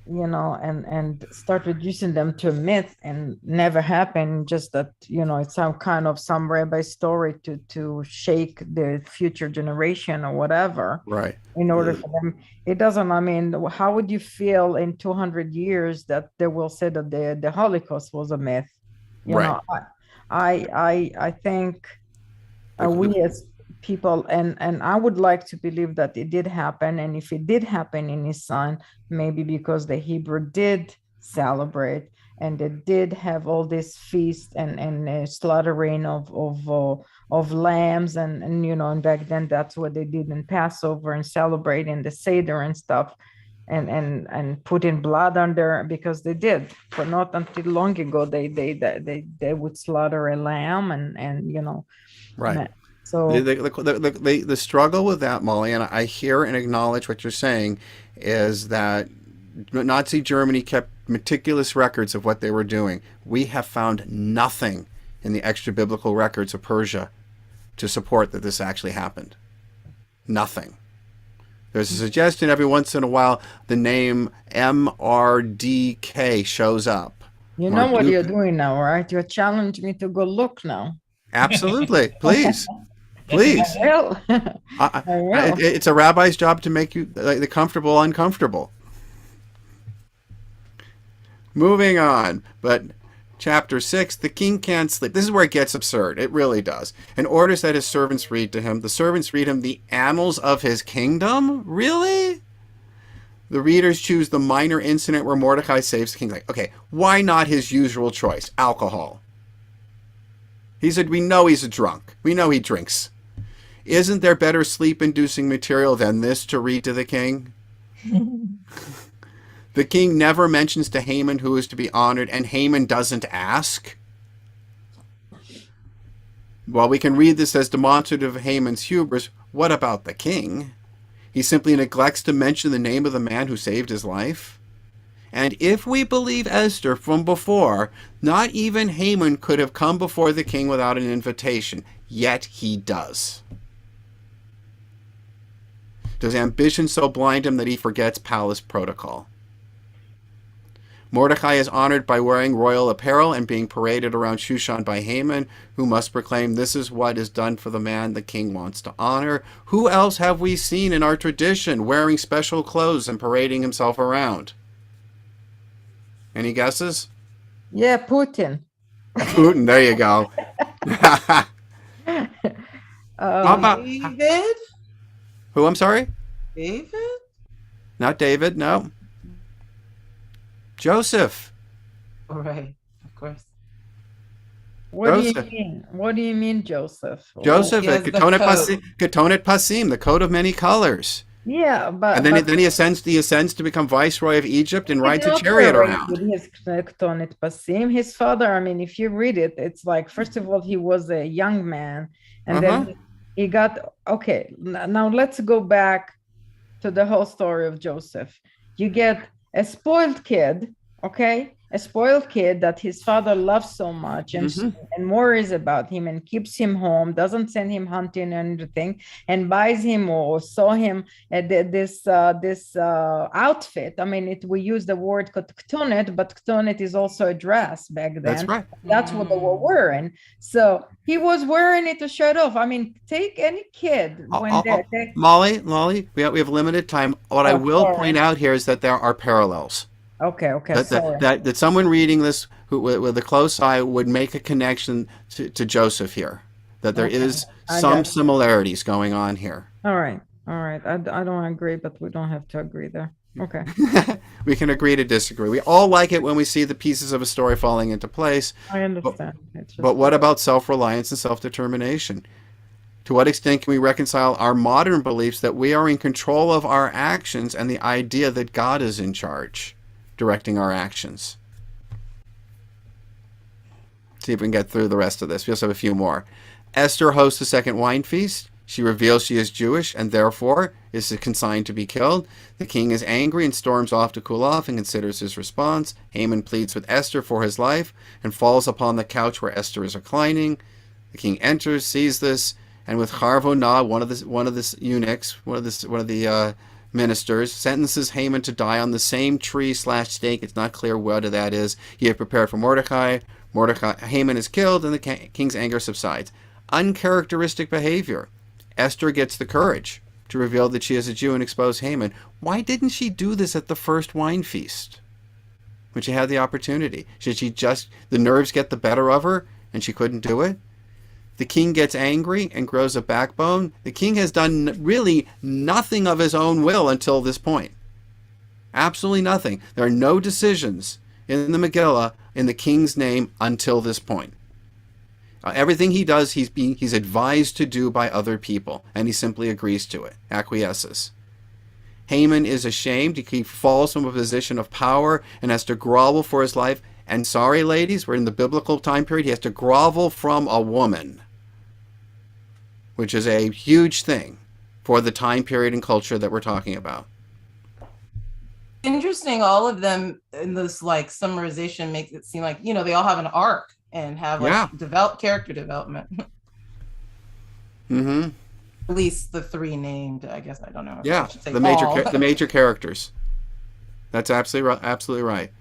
and start reducing them to a myth and never happen, just that, it's some rabbi story to shake the future generation or whatever. Right. In order for them, it doesn't, I mean, how would you feel in 200 years that they will say that the Holocaust was a myth? Right. I think we as people, and I would like to believe that it did happen, and if it did happen in Nisan, maybe because the Hebrew did celebrate and they did have all this feast and slaughtering of lambs, and back then that's what they did in Passover and celebrating the Seder and stuff, and putting blood on there, because they did, but not until long ago they would slaughter a lamb and Right. So the struggle with that, Molly, and I hear and acknowledge what you're saying, is that Nazi Germany kept meticulous records of what they were doing. We have found nothing in the extra biblical records of Persia to support that this actually happened. Nothing. There's a suggestion every once in a while the name MRDK shows up. You know what you're doing now, right? You're challenging me to go look now. Absolutely. Please. Please. I will. It's a rabbi's job to make you the comfortable uncomfortable. Moving on, but chapter 6, the king can't sleep. This is where it gets absurd. It really does. And orders that his servants read to him. The servants read him the annals of his kingdom? Really? The readers choose the minor incident where Mordecai saves the king. Like, okay, why not his usual choice? Alcohol. He said, we know he's a drunk. We know he drinks. Isn't there better sleep-inducing material than this to read to the king? The king never mentions to Haman who is to be honored, and Haman doesn't ask. While we can read this as demonstrative of Haman's hubris, what about the king? He simply neglects to mention the name of the man who saved his life. And if we believe Esther from before, not even Haman could have come before the king without an invitation, yet he does. Does ambition so blind him that he forgets palace protocol? Mordecai is honored by wearing royal apparel and being paraded around Shushan by Haman, who must proclaim, this is what is done for the man the king wants to honor. Who else have we seen in our tradition wearing special clothes and parading himself around? Any guesses? Yeah, Putin. Putin, there you go. How about David? who? I'm sorry? David? Not David, no. Joseph. All right, of course. What do you Joseph. mean? What do you mean, Joseph? Joseph, He has the Ketonet code. Pasim, the coat of many colors. Yeah, but And then he ascends to become viceroy of Egypt and rides a not chariot correct around. with his Ketonet Pasim. His father, I mean, if you read it, it's like, first of all, he was a young man, and then he got, okay, now let's go back to the whole story of Joseph. You get a spoiled kid, okay? A spoiled kid that his father loves so much and worries about him and keeps him home, doesn't send him hunting or anything, and buys him or saw him at this outfit. I mean, we use the word ketonet, but ketonet is also a dress back then. That's right. That's what they were wearing. So he was wearing it to show it off. I mean, take any kid when they Molly, we have limited time. What I will sorry. point out here is that there are parallels. Okay, sorry. That someone reading this with a close eye would make a connection to Joseph here. That there is some similarities going on here. All right. I don't agree, but we don't have to agree there. Okay. We can agree to disagree. We all like it when we see the pieces of a story falling into place. I understand. It's just But what about self-reliance and self-determination? To what extent can we reconcile our modern beliefs that we are in control of our actions and the idea that God is in charge, directing our actions? See if we can get through the rest of this. We also have a few more. Esther hosts a second wine feast. She reveals she is Jewish and therefore is consigned to be killed. The king is angry and storms off to cool off and considers his response. Haman pleads with Esther for his life and falls upon the couch where Esther is reclining. The king enters, sees this, and with Harvonah, one of the eunuchs, one of the ministers, sentences Haman to die on the same tree/stake. It's not clear what that is. He had prepared for Mordecai. Haman is killed, and the king's anger subsides. Uncharacteristic behavior. Esther gets the courage to reveal that she is a Jew and expose Haman. Why didn't she do this at the first wine feast when she had the opportunity? Should she just, the nerves get the better of her and she couldn't do it? The king gets angry and grows a backbone. The king has done really nothing of his own will until this point. Absolutely nothing. There are no decisions in the Megillah in the king's name until this point. Everything he does, he's advised to do by other people, and he simply agrees to it, acquiesces. Haman is ashamed. He falls from a position of power and has to grovel for his life. And sorry, ladies, we're in the biblical time period. He has to grovel from a woman, which is a huge thing for the time period and culture that we're talking about. Interesting. All of them in this like summarization makes it seem like, you know, they all have an arc and have like character development. Mm-hmm. At least the three named, I guess. I don't know. Yeah, the major characters. That's absolutely right.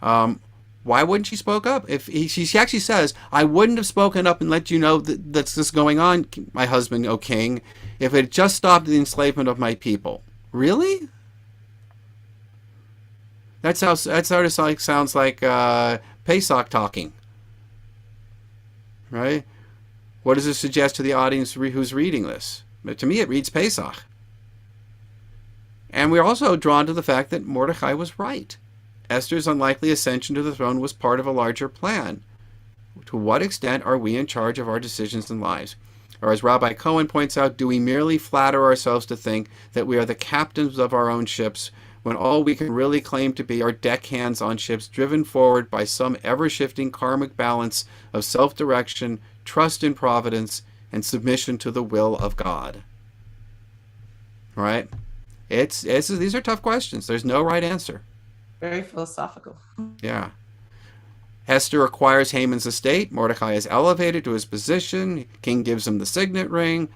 Why wouldn't she spoke up? She actually says, I wouldn't have spoken up and let you know that's this going on, my husband, O king, if it had just stopped the enslavement of my people. Really? That sort of sounds like Pesach talking, right? What does it suggest to the audience who's reading this? But to me, it reads Pesach. And we're also drawn to the fact that Mordecai was right. Esther's unlikely ascension to the throne was part of a larger plan. To what extent are we in charge of our decisions and lives? Or as Rabbi Cohen points out, do we merely flatter ourselves to think that we are the captains of our own ships when all we can really claim to be are deckhands on ships driven forward by some ever-shifting karmic balance of self-direction, trust in providence, and submission to the will of God? Right? These are tough questions. There's no right answer. Very philosophical. Yeah. Esther acquires Haman's estate. Mordecai is elevated to his position. King gives him the signet ring.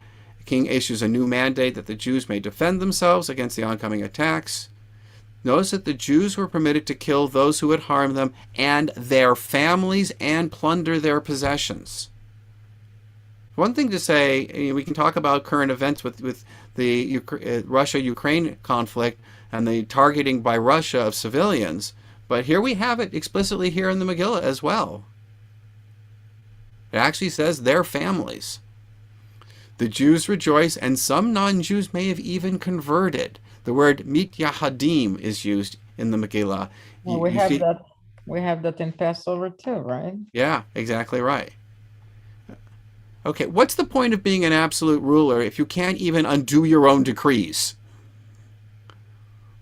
King issues a new mandate that the Jews may defend themselves against the oncoming attacks. Notice that the Jews were permitted to kill those who had harmed them and their families and plunder their possessions. One thing to say, we can talk about current events with the Russia-Ukraine conflict and the targeting by Russia of civilians, but here we have it explicitly here in the Megillah as well. It actually says their families. The Jews rejoice, and some non-Jews may have even converted. The word mityahadim is used in the Megillah. Well, we have that in Passover too, right? Yeah, exactly right. Okay, what's the point of being an absolute ruler if you can't even undo your own decrees?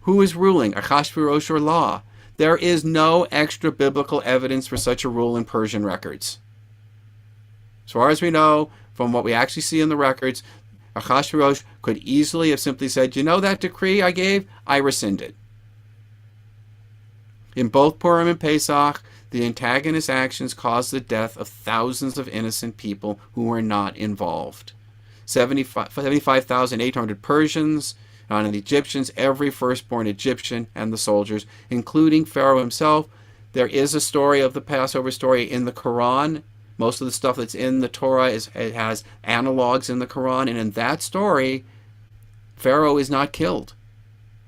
Who is ruling, Achashverosh or law? There is no extra biblical evidence for such a rule in Persian records. As far as we know, from what we actually see in the records, Achashverosh could easily have simply said, you know that decree I gave? I rescind it. In both Purim and Pesach, the antagonist actions caused the death of thousands of innocent people who were not involved. 75,800 Persians, and the Egyptians, every firstborn Egyptian, and the soldiers, including Pharaoh himself. There is a story of the Passover story in the Quran. Most of the stuff that's in the Torah it has analogs in the Quran, and in that story, Pharaoh is not killed.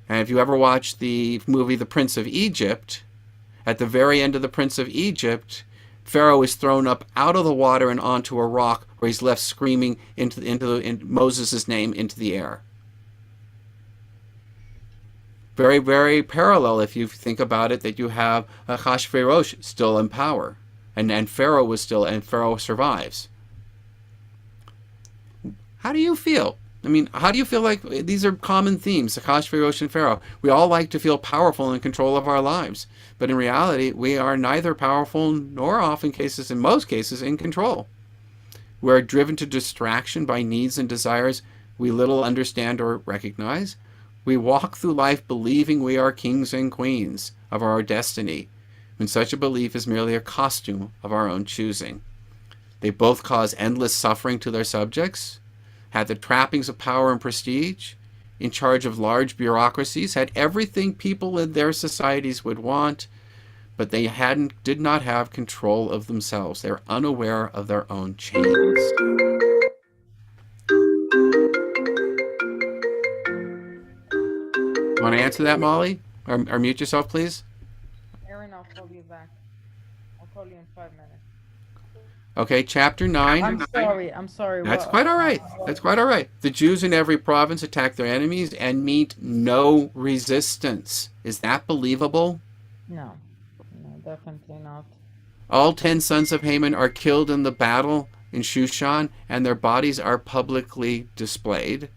And if you ever watch the movie The Prince of Egypt, at the very end of The Prince of Egypt, Pharaoh is thrown up out of the water and onto a rock, where he's left screaming into Moses' name into the air. Very, very parallel if you think about it, that you have Achashverosh still in power, and Pharaoh was still, and Pharaoh survives. How do you feel? I mean, how do you feel like these are common themes, Achashverosh and Pharaoh? We all like to feel powerful and in control of our lives, but in reality, we are neither powerful nor in most cases, in control. We are driven to distraction by needs and desires we little understand or recognize. We walk through life believing we are kings and queens of our destiny, when such a belief is merely a costume of our own choosing. They both cause endless suffering to their subjects, had the trappings of power and prestige, in charge of large bureaucracies, had everything people in their societies would want, but they did not have control of themselves. They're unaware of their own chains. Want to answer that, Molly? Or mute yourself, please? Aaron, I'll call you back. I'll call you in 5 minutes. Okay, chapter 9. I'm sorry. That's quite all right. That's quite all right. The Jews in every province attack their enemies and meet no resistance. Is that believable? No, definitely not. All 10 sons of Haman are killed in the battle in Shushan, and their bodies are publicly displayed.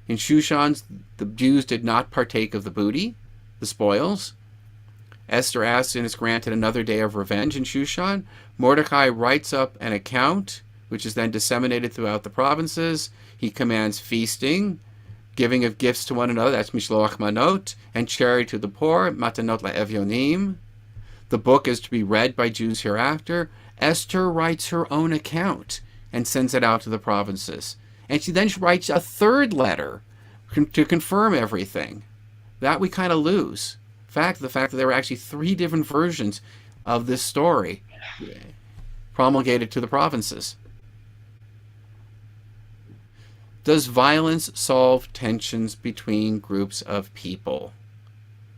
In Shushan, the Jews did not partake of the booty, the spoils. Esther asks and is granted another day of revenge in Shushan. Mordecai writes up an account, which is then disseminated throughout the provinces. He commands feasting, giving of gifts to one another, that's Mishloach Manot, and charity to the poor, Matanot LaEvyonim. The book is to be read by Jews hereafter. Esther writes her own account and sends it out to the provinces. And she then writes a third letter to confirm everything. That we kind of lose. The fact that there were actually 3 different versions of this story promulgated to the provinces. Does violence solve tensions between groups of people?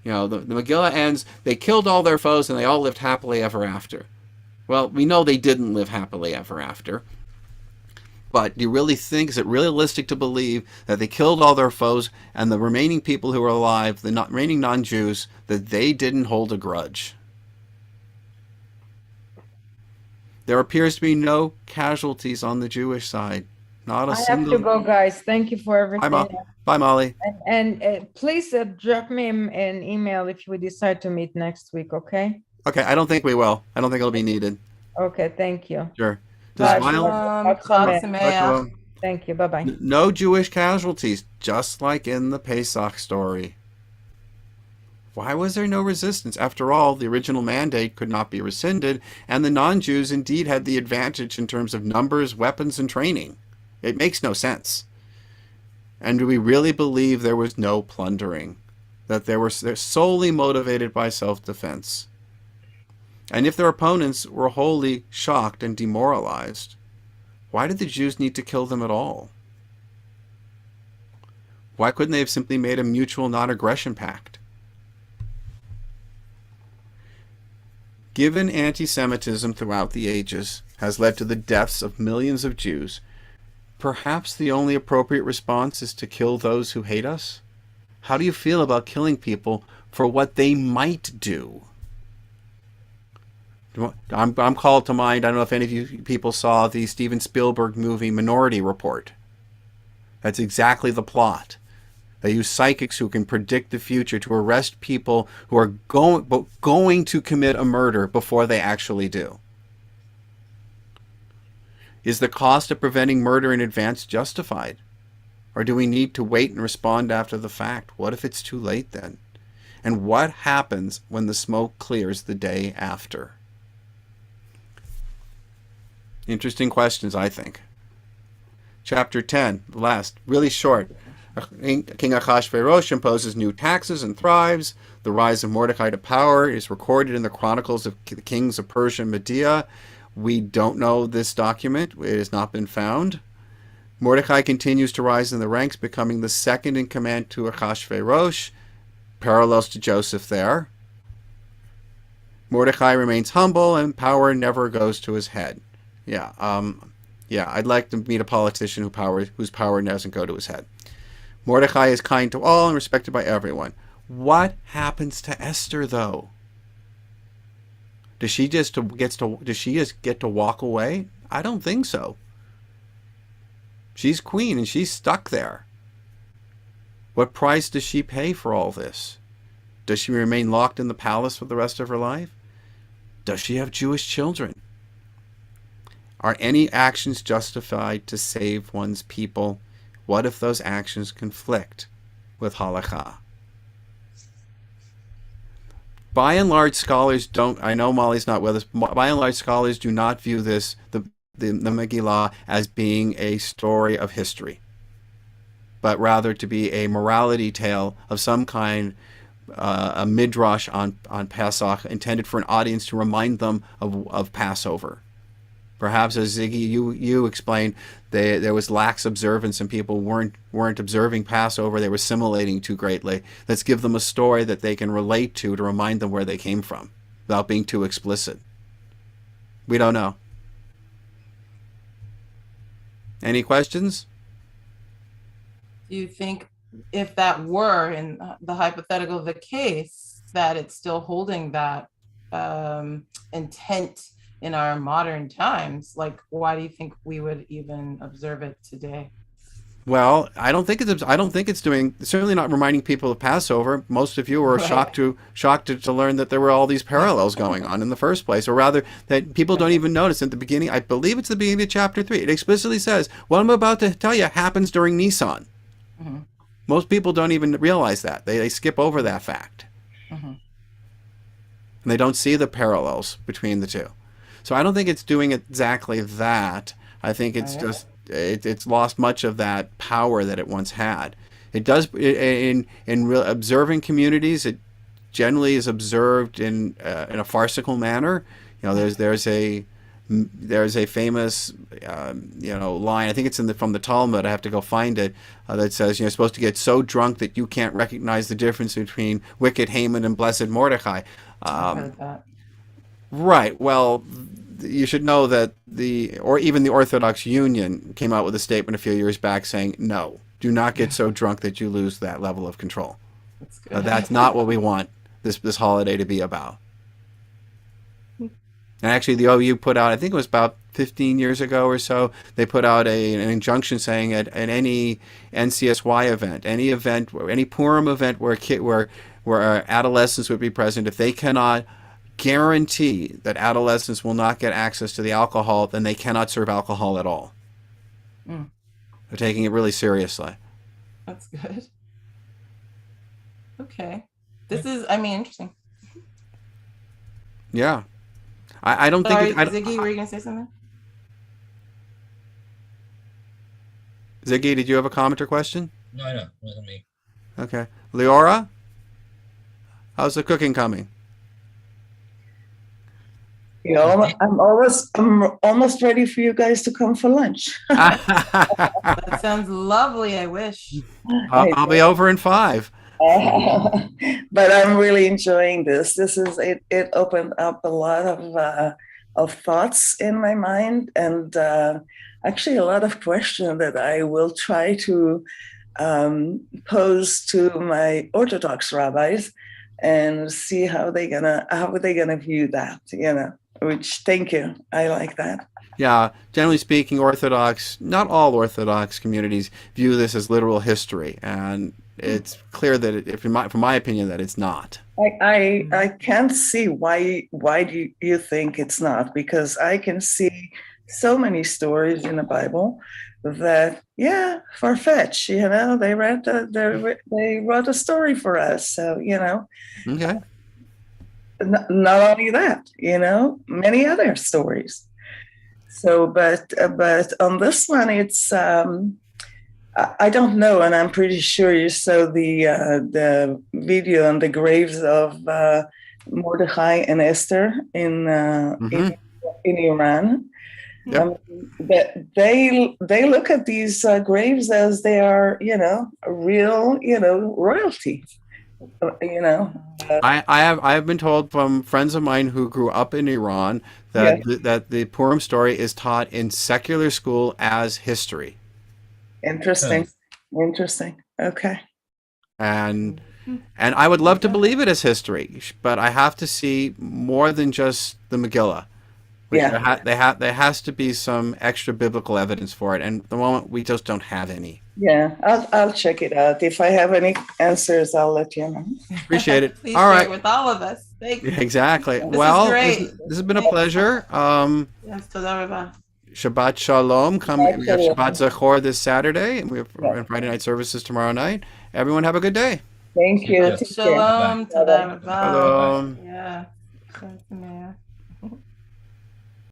You know, the Megillah ends, they killed all their foes and they all lived happily ever after. Well, we know they didn't live happily ever after. But do you really think, is it realistic to believe that they killed all their foes and the remaining people who were alive, the remaining non-Jews, that they didn't hold a grudge? There appears to be no casualties on the Jewish side. Not a single... I have to go, guys. Thank you for everything. Bye, Molly. And please drop me an email if we decide to meet next week, okay? Okay, I don't think we will. I don't think it'll be needed. Okay, thank you. Sure. Bye. Thank you. Bye-bye. No Jewish casualties, just like in the Pesach story. Why was there no resistance? After all, the original mandate could not be rescinded, and the non-Jews indeed had the advantage in terms of numbers, weapons, and training. It makes no sense. And do we really believe there was no plundering? That they're solely motivated by self-defense? And if their opponents were wholly shocked and demoralized, why did the Jews need to kill them at all? Why couldn't they have simply made a mutual non-aggression pact? Given anti-Semitism throughout the ages has led to the deaths of millions of Jews, perhaps the only appropriate response is to kill those who hate us? How do you feel about killing people for what they might do? I'm called to mind, I don't know if any of you people saw the Steven Spielberg movie Minority Report. That's exactly the plot. They use psychics who can predict the future to arrest people who are going to commit a murder before they actually do. Is the cost of preventing murder in advance justified? Or do we need to wait and respond after the fact? What if it's too late then? And what happens when the smoke clears the day after? Interesting questions, I think. Chapter 10, the last, really short. King Achashverosh imposes new taxes and thrives. The rise of Mordecai to power is recorded in the chronicles of the kings of Persia and Media. We don't know this document. It has not been found. Mordecai continues to rise in the ranks, becoming the second in command to Achashverosh. Parallels to Joseph there. Mordecai remains humble and power never goes to his head. Yeah, I'd like to meet a politician whose power doesn't go to his head. Mordecai is kind to all and respected by everyone. What happens to Esther, though? Does she just get to walk away? I don't think so. She's queen and she's stuck there. What price does she pay for all this? Does she remain locked in the palace for the rest of her life? Does she have Jewish children? Are any actions justified to save one's people? What if those actions conflict with halakha? By and large, scholars don't, I know Molly's not with us, by and large, scholars do not view this, the Megillah, as being a story of history, but rather to be a morality tale of some kind, a midrash on Pesach, intended for an audience to remind them of Passover. Perhaps, as Ziggy, you explained, there was lax observance and people weren't observing Passover. They were assimilating too greatly. Let's give them a story that they can relate to remind them where they came from, without being too explicit. We don't know. Any questions? Do you think if that were in the hypothetical the case, that it's still holding that intent in our modern times? Like, why do you think we would even observe it today? Well, I don't think it's doing, certainly not reminding people of Passover. Most of you were shocked to learn that there were all these parallels going on in the first place, or rather that people don't even notice at the beginning. I believe it's the beginning of chapter 3. It explicitly says, what I'm about to tell you happens during Nisan. Mm-hmm. Most people don't even realize that. They skip over that fact. Mm-hmm. And they don't see the parallels between the two. So I don't think it's doing exactly that. I think it's just it's lost much of that power that it once had. It does in real observing communities. It generally is observed in a farcical manner. You know, there's a famous line. I think it's from the Talmud. I have to go find it. That says you're supposed to get so drunk that you can't recognize the difference between wicked Haman and blessed Mordecai. I've heard that. Right. Well, you should know that even the Orthodox Union came out with a statement a few years back saying, no, do not get so drunk that you lose that level of control. That's good. That's not what we want this holiday to be about. And actually, the OU put out, I think it was about 15 years ago or so, they put out an injunction saying at any NCSY event, any Purim event where adolescents would be present, if they cannot guarantee that adolescents will not get access to the alcohol, then they cannot serve alcohol at all. Mm. They're taking it really seriously. That's good. Okay. This is, interesting. Yeah. I don't think... Ziggy, were you going to say something? Ziggy, did you have a comment or question? No, it wasn't me. Okay. Leora? How's the cooking coming? I'm almost ready for you guys to come for lunch. That sounds lovely. I wish. I'll be over in 5. But I'm really enjoying this. It opened up a lot of thoughts in my mind, and actually a lot of questions that I will try to pose to my Orthodox rabbis and see how they're gonna view that. Which, thank you. I like that. Yeah, generally speaking, not all Orthodox communities view this as literal history, and it's clear that, from my opinion, that it's not. I can't see why do you think it's not, because I can see so many stories in the Bible that far-fetched. They wrote a story for us, so Okay. Not only that, many other stories. So, but on this one, it's I don't know, and I'm pretty sure you saw the video on the graves of Mordecai and Esther in Iran. Yep. But they look at these graves as they are, a real, royalty. I have been told from friends of mine who grew up in Iran that the Purim story is taught in secular school as history. Interesting. Okay. And I would love to believe it as history, but I have to see more than just the Megillah. Yeah. There has to be some extra biblical evidence for it, and at the moment we just don't have any. Yeah, I'll check it out. If I have any answers, I'll let you know. Appreciate it. Please All share right. it with all of us. Thank you. Exactly. This is Well, great. this has been a pleasure. Yes, toda raba. Shabbat Shalom. We have Shalom. Shabbat Zachor this Saturday, and we have Friday night services tomorrow night. Everyone have a good day. Thank you. Yes. Take care. Shalom, toda raba. Shalom. Yeah.